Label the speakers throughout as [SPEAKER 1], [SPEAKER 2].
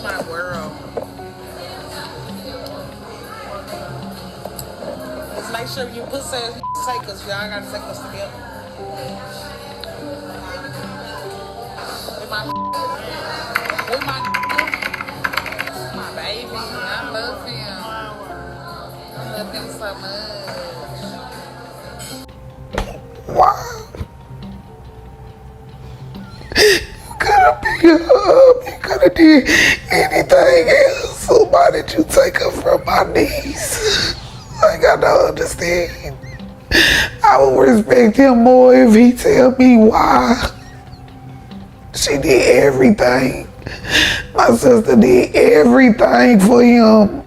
[SPEAKER 1] my world. Just make sure you pussy ass take us, y'all gotta take us together. With my baby. I love him. I love him so much.
[SPEAKER 2] Wow. You could have picked her up. You could have did anything else. So why did you take her from my niece? Like, I don't understand. I would respect him more if he tell me why. She did everything. My sister did everything for him.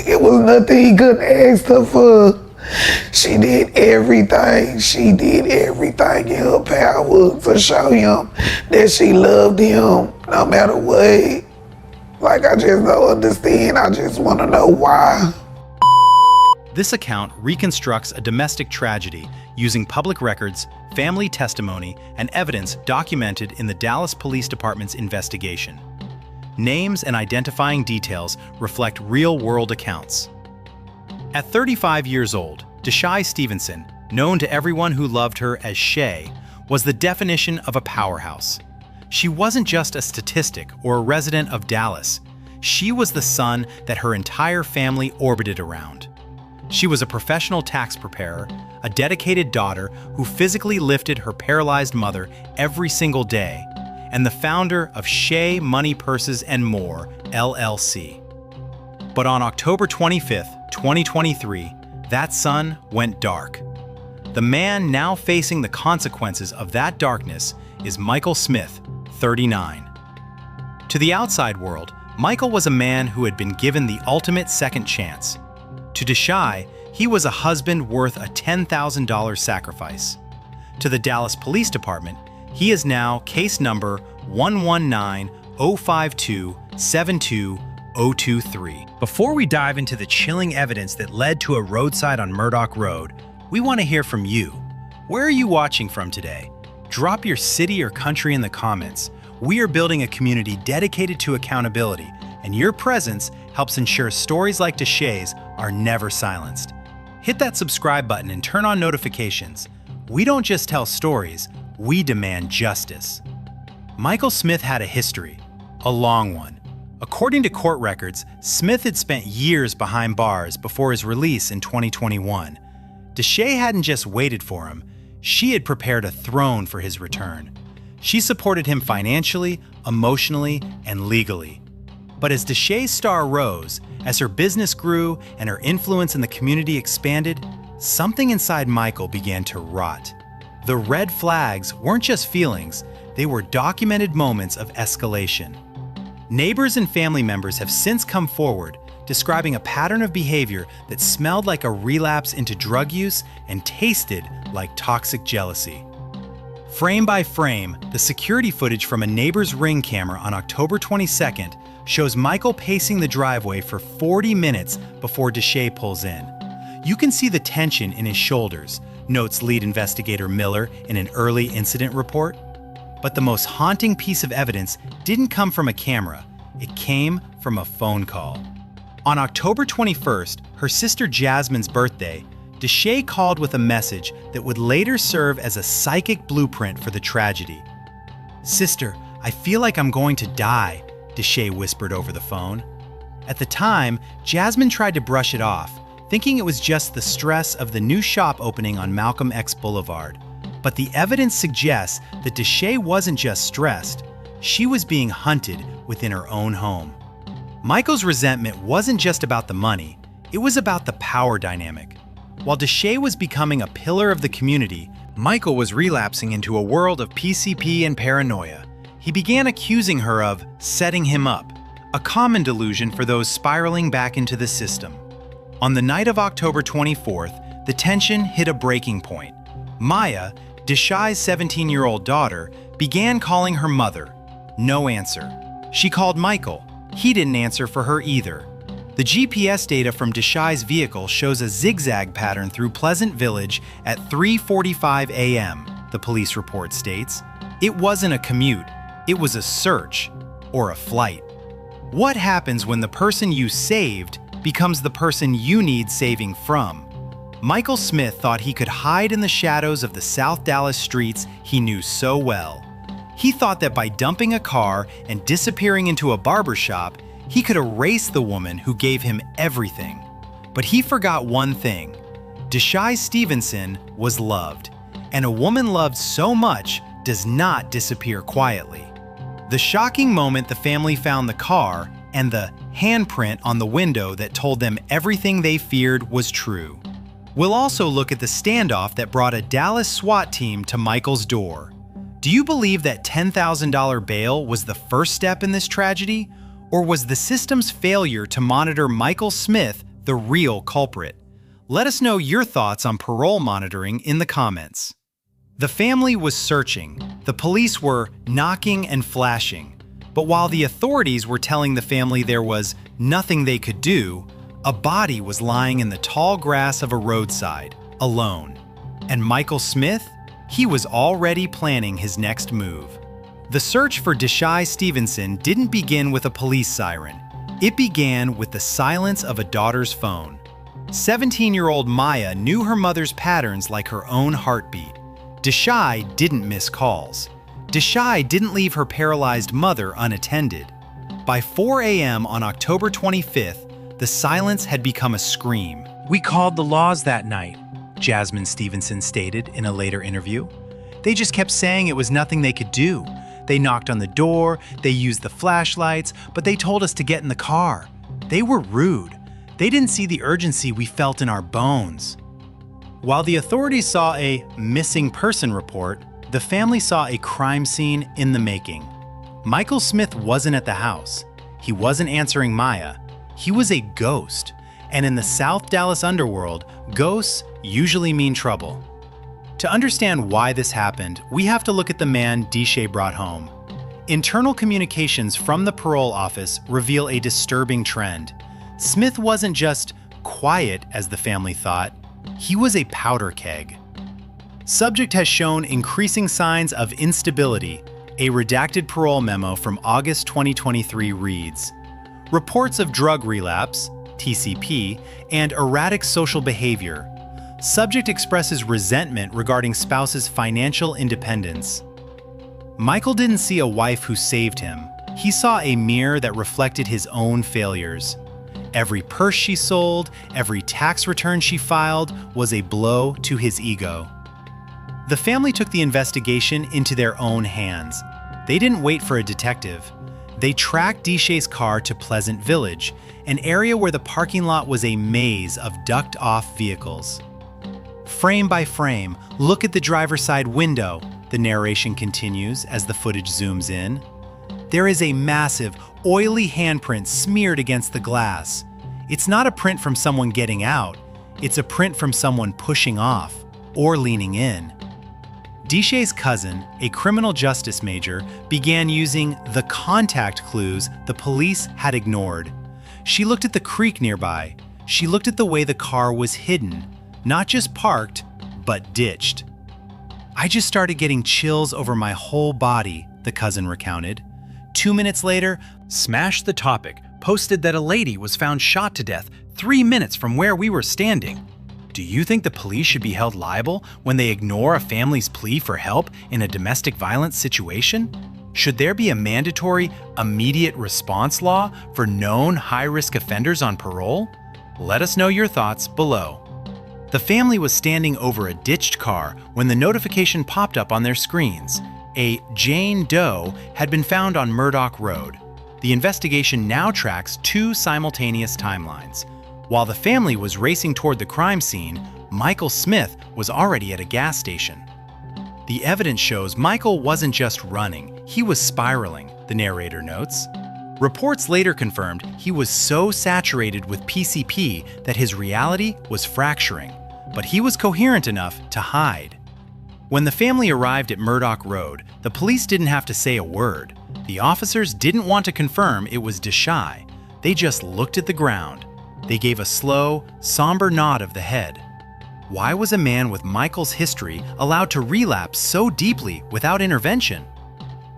[SPEAKER 2] It was nothing he couldn't ask her for. She did everything. She did everything in her power to show him that she loved him no matter what. Like, I just don't understand. I just want to know why.
[SPEAKER 3] This account reconstructs a domestic tragedy using public records, family testimony, and evidence documented in the Dallas Police Department's investigation. Names and identifying details reflect real-world accounts. At 35 years old, Deshae Stevenson, known to everyone who loved her as Shay, was the definition of a powerhouse. She wasn't just a statistic or a resident of Dallas. She was the sun that her entire family orbited around. She was a professional tax preparer, a dedicated daughter who physically lifted her paralyzed mother every single day, and the founder of Shay Money Purses and More, LLC. But on October 25th, 2023, that sun went dark. The man now facing the consequences of that darkness is Michael Smith, 39. To the outside world, Michael was a man who had been given the ultimate second chance. To Deshae, he was a husband worth a $10,000 sacrifice. To the Dallas Police Department, he is now case number 119-052-72023. Before we dive into the chilling evidence that led to a roadside on Murdoch Road, we want to hear from you. Where are you watching from today? Drop your city or country in the comments. We are building a community dedicated to accountability, and your presence helps ensure stories like Deshae's are never silenced. Hit that subscribe button and turn on notifications. We don't just tell stories, we demand justice. Michael Smith had a history, a long one. According to court records, Smith had spent years behind bars before his release in 2021. Deshae hadn't just waited for him, she had prepared a throne for his return. She supported him financially, emotionally, and legally. But as Deshae's star rose, as her business grew and her influence in the community expanded, something inside Michael began to rot. The red flags weren't just feelings, they were documented moments of escalation. Neighbors and family members have since come forward, describing a pattern of behavior that smelled like a relapse into drug use and tasted like toxic jealousy. Frame by frame, the security footage from a neighbor's Ring camera on October 22nd shows Michael pacing the driveway for 40 minutes before Deshae pulls in. You can see the tension in his shoulders, notes lead investigator Miller in an early incident report. But the most haunting piece of evidence didn't come from a camera, it came from a phone call. On October 21st, her sister Jasmine's birthday, Deshae called with a message that would later serve as a psychic blueprint for the tragedy. "Sister, I feel like I'm going to die," Deshae whispered over the phone. At the time, Jasmine tried to brush it off, thinking it was just the stress of the new shop opening on Malcolm X Boulevard. But the evidence suggests that Deshae wasn't just stressed, she was being hunted within her own home. Michael's resentment wasn't just about the money, it was about the power dynamic. While Deshae was becoming a pillar of the community, Michael was relapsing into a world of PCP and paranoia. He began accusing her of setting him up, a common delusion for those spiraling back into the system. On the night of October 24th, the tension hit a breaking point. Maya, Deshae's 17-year-old daughter, began calling her mother. No answer. She called Michael. He didn't answer for her either. The GPS data from Deshae's vehicle shows a zigzag pattern through Pleasant Village at 3:45 a.m., the police report states. It wasn't a commute, it was a search or a flight. What happens when the person you saved becomes the person you need saving from? Michael Smith thought he could hide in the shadows of the South Dallas streets he knew so well. He thought that by dumping a car and disappearing into a barbershop, he could erase the woman who gave him everything. But he forgot one thing. Discretion Stevenson was loved, and a woman loved so much does not disappear quietly. The shocking moment the family found the car and the handprint on the window that told them everything they feared was true. We'll also look at the standoff that brought a Dallas SWAT team to Michael's door. Do you believe that $10,000 bail was the first step in this tragedy? Or was the system's failure to monitor Michael Smith the real culprit? Let us know your thoughts on parole monitoring in the comments. The family was searching. The police were knocking and flashing. But while the authorities were telling the family there was nothing they could do, a body was lying in the tall grass of a roadside, alone. And Michael Smith? He was already planning his next move. The search for Discretion Stevenson didn't begin with a police siren. It began with the silence of a daughter's phone. 17-year-old Maya knew her mother's patterns like her own heartbeat. Discretion didn't miss calls. Discretion didn't leave her paralyzed mother unattended. By 4 a.m. on October 25th, the silence had become a scream. "We called the laws that night," Jasmine Stevenson stated in a later interview. "They just kept saying it was nothing they could do. They knocked on the door, they used the flashlights, but they told us to get in the car. They were rude. They didn't see the urgency we felt in our bones." While the authorities saw a missing person report, the family saw a crime scene in the making. Michael Smith wasn't at the house. He wasn't answering Maya. He was a ghost. And in the South Dallas underworld, ghosts usually mean trouble. To understand why this happened, we have to look at the man Discretion brought home. Internal communications from the parole office reveal a disturbing trend. Smith wasn't just quiet, as the family thought. He was a powder keg. Subject has shown increasing signs of instability. A redacted parole memo from August 2023 reads, "Reports of drug relapse, TCP, and erratic social behavior. Subject expresses resentment regarding spouse's financial independence." Michael didn't see a wife who saved him. He saw a mirror that reflected his own failures. Every purse she sold, every tax return she filed was a blow to his ego. The family took the investigation into their own hands. They didn't wait for a detective. They tracked Discretion's car to Pleasant Village, an area where the parking lot was a maze of ducked-off vehicles. Frame by frame, look at the driver's side window, the narration continues as the footage zooms in. There is a massive, oily handprint smeared against the glass. It's not a print from someone getting out, it's a print from someone pushing off or leaning in. Discretion's cousin, a criminal justice major, began using the contact clues the police had ignored. She looked at the creek nearby. She looked at the way the car was hidden, not just parked, but ditched. "I just started getting chills over my whole body," the cousin recounted. 2 minutes later, Smash the Topic posted that a lady was found shot to death 3 minutes from where we were standing. Do you think the police should be held liable when they ignore a family's plea for help in a domestic violence situation? Should there be a mandatory, immediate response law for known high-risk offenders on parole? Let us know your thoughts below. The family was standing over a ditched car when the notification popped up on their screens. A Jane Doe had been found on Murdoch Road. The investigation now tracks 2 simultaneous timelines. While the family was racing toward the crime scene, Michael Smith was already at a gas station. The evidence shows Michael wasn't just running, he was spiraling, the narrator notes. Reports later confirmed he was so saturated with PCP that his reality was fracturing, but he was coherent enough to hide. When the family arrived at Murdoch Road, the police didn't have to say a word. The officers didn't want to confirm it was Discretion. They just looked at the ground. They gave a slow, somber nod of the head. Why was a man with Michael's history allowed to relapse so deeply without intervention?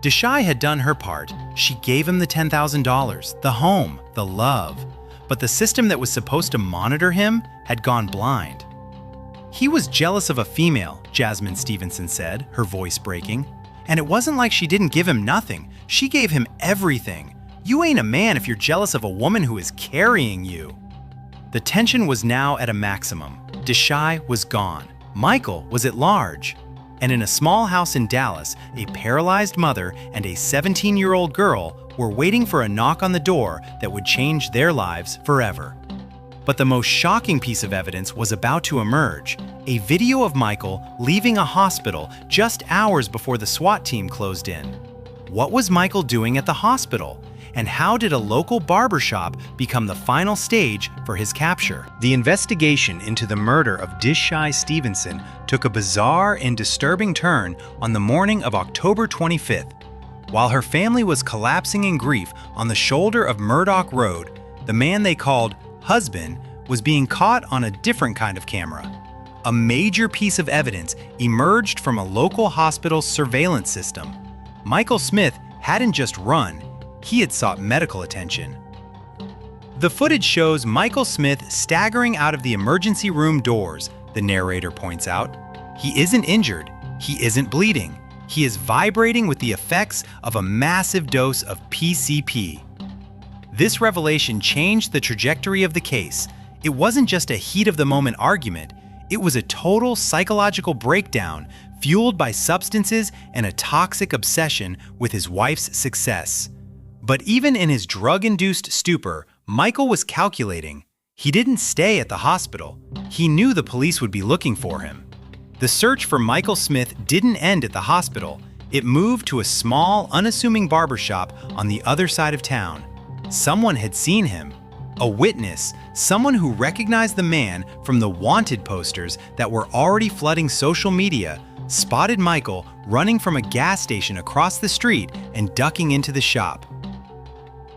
[SPEAKER 3] Discretion had done her part. She gave him the $10,000, the home, the love. But the system that was supposed to monitor him had gone blind. He was jealous of a female, Jasmine Stevenson said, her voice breaking. And it wasn't like she didn't give him nothing. She gave him everything. You ain't a man if you're jealous of a woman who is carrying you. The tension was now at a maximum. Deshai was gone. Michael was at large. And in a small house in Dallas, a paralyzed mother and a 17-year-old girl were waiting for a knock on the door that would change their lives forever. But the most shocking piece of evidence was about to emerge, a video of Michael leaving a hospital just hours before the SWAT team closed in. What was Michael doing at the hospital? And how did a local barbershop become the final stage for his capture? The investigation into the murder of Deshai Stevenson took a bizarre and disturbing turn on the morning of October 25th. While her family was collapsing in grief on the shoulder of Murdoch Road, the man they called husband was being caught on a different kind of camera. A major piece of evidence emerged from a local hospital's surveillance system. Michael Smith hadn't just run, he had sought medical attention. The footage shows Michael Smith staggering out of the emergency room doors, the narrator points out. He isn't injured, he isn't bleeding, he is vibrating with the effects of a massive dose of PCP. This revelation changed the trajectory of the case. It wasn't just a heat-of-the-moment argument, it was a total psychological breakdown fueled by substances and a toxic obsession with his wife's success. But even in his drug-induced stupor, Michael was calculating. He didn't stay at the hospital. He knew the police would be looking for him. The search for Michael Smith didn't end at the hospital. It moved to a small, unassuming barbershop on the other side of town. Someone had seen him. A witness, someone who recognized the man from the wanted posters that were already flooding social media, spotted Michael running from a gas station across the street and ducking into the shop.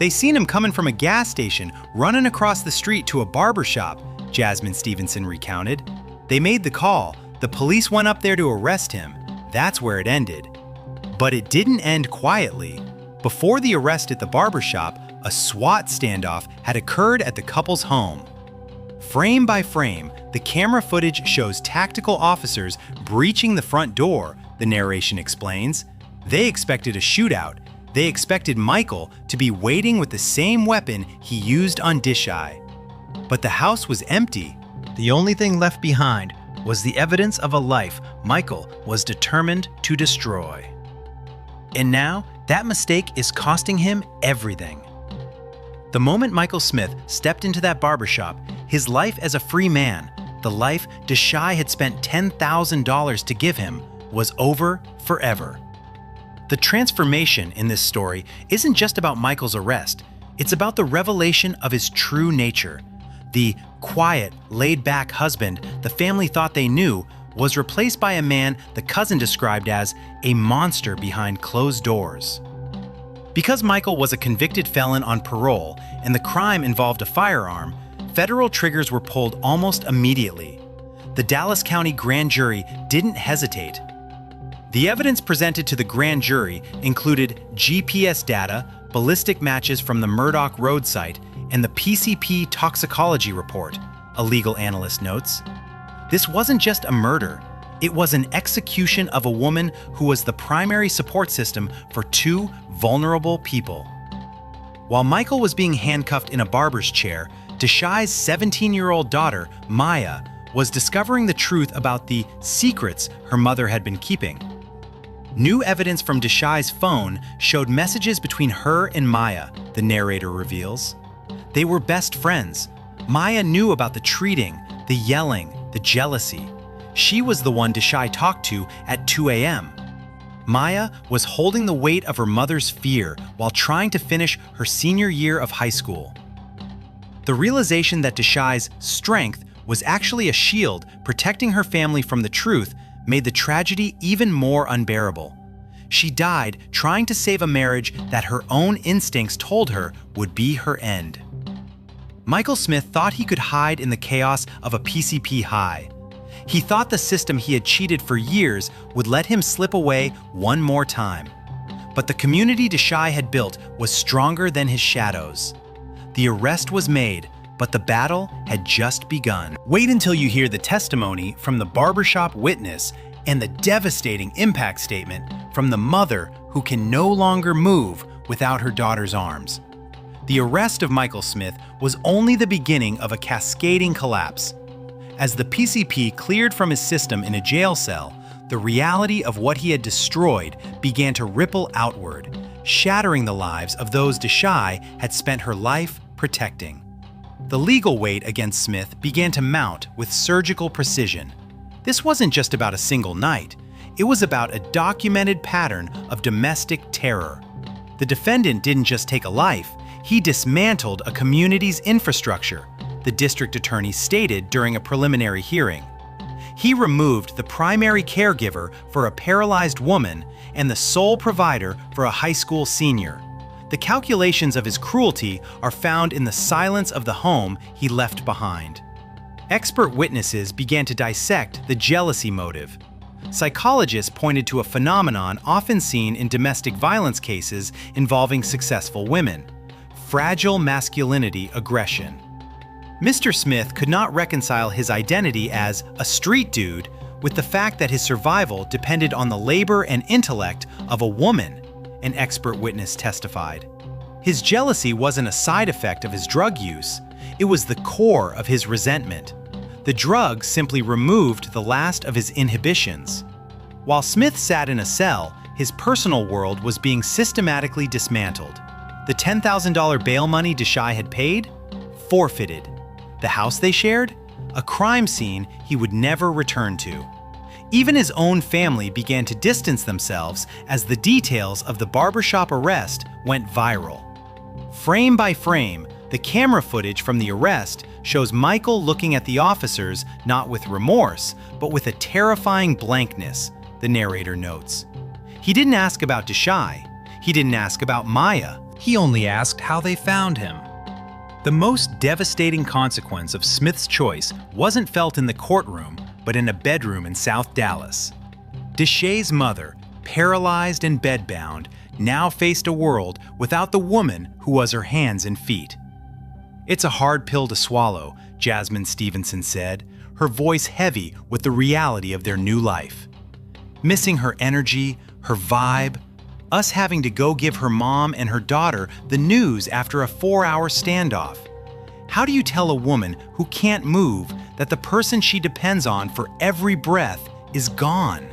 [SPEAKER 3] They seen him coming from a gas station, running across the street to a barbershop, Jasmine Stevenson recounted. They made the call. The police went up there to arrest him. That's where it ended. But it didn't end quietly. Before the arrest at the barbershop, a SWAT standoff had occurred at the couple's home. Frame by frame, the camera footage shows tactical officers breaching the front door, the narration explains. They expected a shootout. They expected Michael to be waiting with the same weapon he used on Deshai. But the house was empty. The only thing left behind was the evidence of a life Michael was determined to destroy. And now, that mistake is costing him everything. The moment Michael Smith stepped into that barbershop, his life as a free man, the life Deshai had spent $10,000 to give him, was over forever. The transformation in this story isn't just about Michael's arrest, it's about the revelation of his true nature. The quiet, laid-back husband the family thought they knew was replaced by a man the cousin described as a monster behind closed doors. Because Michael was a convicted felon on parole and the crime involved a firearm, federal triggers were pulled almost immediately. The Dallas County grand jury didn't hesitate. The evidence presented to the grand jury included GPS data, ballistic matches from the Murdoch Road site, and the PCP toxicology report, a legal analyst notes. This wasn't just a murder. It was an execution of a woman who was the primary support system for two vulnerable people. While Michael was being handcuffed in a barber's chair, Deshai's 17-year-old daughter, Maya, was discovering the truth about the secrets her mother had been keeping. New evidence from Deshai's phone showed messages between her and Maya, the narrator reveals. They were best friends. Maya knew about the treating, the yelling, the jealousy. She was the one Deshai talked to at 2 a.m. Maya was holding the weight of her mother's fear while trying to finish her senior year of high school. The realization that Deshai's strength was actually a shield protecting her family from the truth made the tragedy even more unbearable. She died trying to save a marriage that her own instincts told her would be her end. Michael Smith thought he could hide in the chaos of a PCP high. He thought the system he had cheated for years would let him slip away one more time. but the community Deshae had built was stronger than his shadows. The arrest was made, but the battle had just begun. Wait until you hear the testimony from the barbershop witness and the devastating impact statement from the mother who can no longer move without her daughter's arms. The arrest of Michael Smith was only the beginning of a cascading collapse. As the PCP cleared from his system in a jail cell, the reality of what he had destroyed began to ripple outward, shattering the lives of those Deshae had spent her life protecting. The legal weight against Smith began to mount with surgical precision. This wasn't just about a single night. It was about a documented pattern of domestic terror. The defendant didn't just take a life, he dismantled a community's infrastructure, the district attorney stated during a preliminary hearing. He removed the primary caregiver for a paralyzed woman and the sole provider for a high school senior. The calculations of his cruelty are found in the silence of the home he left behind. Expert witnesses began to dissect the jealousy motive. Psychologists pointed to a phenomenon often seen in domestic violence cases involving successful women: fragile masculinity aggression. Mr. Smith could not reconcile his identity as a street dude with the fact that his survival depended on the labor and intellect of a woman, an expert witness testified. His jealousy wasn't a side effect of his drug use, it was the core of his resentment. The drug simply removed the last of his inhibitions. While Smith sat in a cell, his personal world was being systematically dismantled. The $10,000 bail money Deshae had paid? Forfeited. The house they shared? A crime scene he would never return to. Even his own family began to distance themselves as the details of the barbershop arrest went viral. Frame by frame, the camera footage from the arrest shows Michael looking at the officers not with remorse, but with a terrifying blankness, the narrator notes. He didn't ask about Deshae. He didn't ask about Maya. He only asked how they found him. The most devastating consequence of Smith's choice wasn't felt in the courtroom, but in a bedroom in South Dallas. Deshae's mother, paralyzed and bedbound, now faced a world without the woman who was her hands and feet. "It's a hard pill to swallow," Jasmine Stevenson said, her voice heavy with the reality of their new life. Missing her energy, her vibe, us having to go give her mom and her daughter the news after a 4-hour standoff. How do you tell a woman who can't move that the person she depends on for every breath is gone?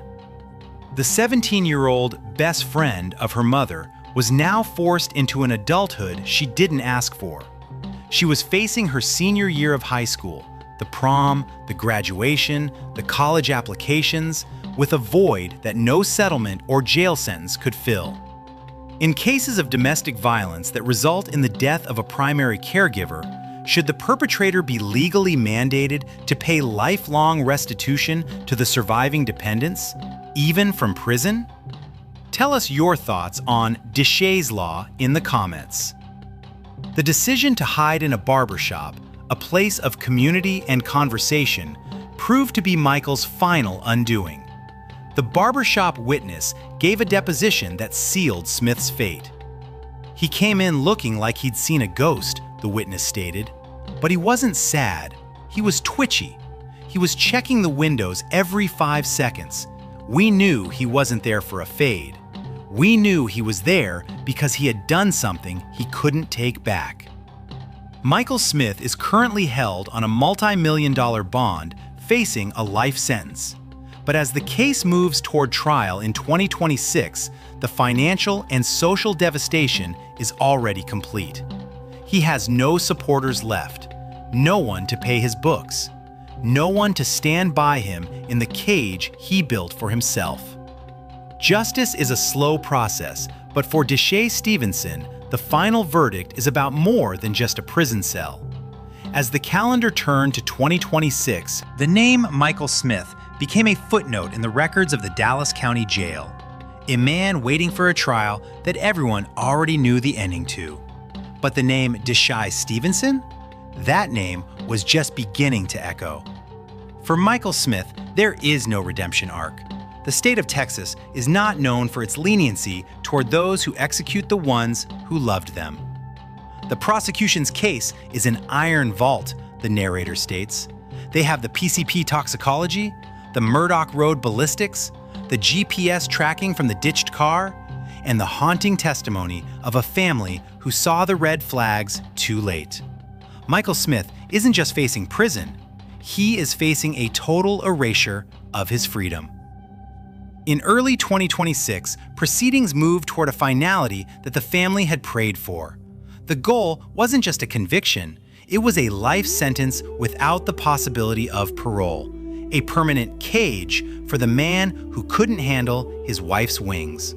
[SPEAKER 3] The 17-year-old best friend of her mother was now forced into an adulthood she didn't ask for. She was facing her senior year of high school, the prom, the graduation, the college applications, with a void that no settlement or jail sentence could fill. In cases of domestic violence that result in the death of a primary caregiver, should the perpetrator be legally mandated to pay lifelong restitution to the surviving dependents, even from prison? Tell us your thoughts on Deshae's Law in the comments. The decision to hide in a barbershop, a place of community and conversation, proved to be Michael's final undoing. The barbershop witness gave a deposition that sealed Smith's fate. "He came in looking like he'd seen a ghost," the witness stated. But he wasn't sad. He was twitchy. He was checking the windows every 5 seconds. We knew he wasn't there for a fade. We knew he was there because he had done something he couldn't take back. Michael Smith is currently held on a multi-million-dollar bond, facing a life sentence. But as the case moves toward trial in 2026, the financial and social devastation is already complete. He has no supporters left, no one to pay his books, no one to stand by him in the cage he built for himself. Justice is a slow process, but for Deshae Stevenson, the final verdict is about more than just a prison cell. As the calendar turned to 2026, the name Michael Smith became a footnote in the records of the Dallas County Jail, a man waiting for a trial that everyone already knew the ending to. But the name Deshae Stevenson? That name was just beginning to echo. For Michael Smith, there is no redemption arc. the state of Texas is not known for its leniency toward those who execute the ones who loved them. The prosecution's case is an iron vault, the narrator states. They have the PCP toxicology, the Murdoch Road ballistics, the GPS tracking from the ditched car, and the haunting testimony of a family who saw the red flags too late. Michael Smith isn't just facing prison, he is facing a total erasure of his freedom. In early 2026, proceedings moved toward a finality that the family had prayed for. The goal wasn't just a conviction, it was a life sentence without the possibility of parole, a permanent cage for the man who couldn't handle his wife's wings.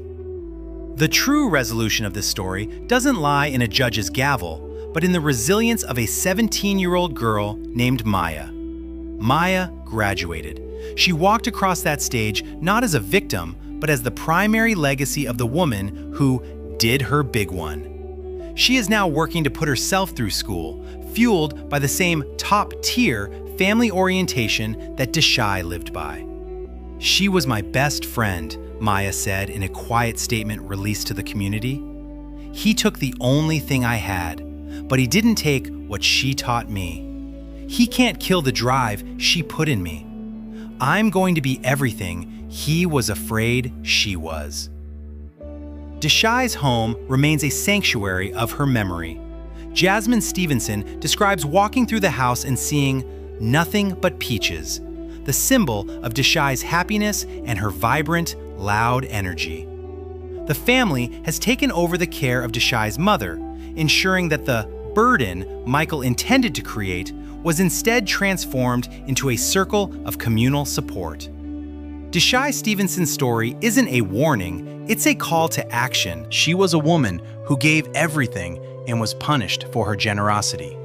[SPEAKER 3] The true resolution of this story doesn't lie in a judge's gavel, but in the resilience of a 17-year-old girl named Maya. Maya graduated. She walked across that stage not as a victim, but as the primary legacy of the woman who did her big one. She is now working to put herself through school, fueled by the same top-tier family orientation that Deshai lived by. "She was my best friend," Maya said in a quiet statement released to the community. "He took the only thing I had, but he didn't take what she taught me. He can't kill the drive she put in me. I'm going to be everything he was afraid she was." Deshai's home remains a sanctuary of her memory. Jasmine Stevenson describes walking through the house and seeing nothing but peaches, the symbol of Deshai's happiness and her vibrant, loud energy. The family has taken over the care of Deshai's mother, ensuring that the burden Michael intended to create was instead transformed into a circle of communal support. Deshai Stevenson's story isn't a warning, it's a call to action. She was a woman who gave everything and was punished for her generosity.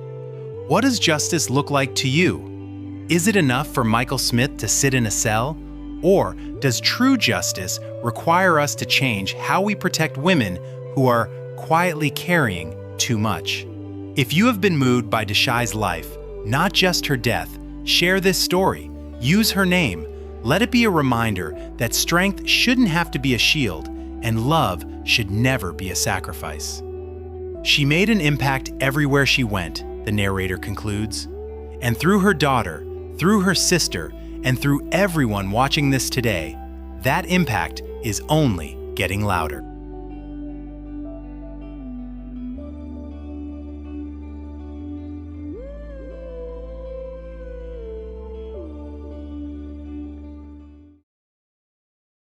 [SPEAKER 3] What does justice look like to you? Is it enough for Michael Smith to sit in a cell? Or does true justice require us to change how we protect women who are quietly carrying too much? If you have been moved by Deshai's life, not just her death, share this story. Use her name. Let it be a reminder that strength shouldn't have to be a shield, and love should never be a sacrifice. She made an impact everywhere she went, the narrator concludes. And through her daughter, through her sister, and through everyone watching this today, that impact is only getting louder.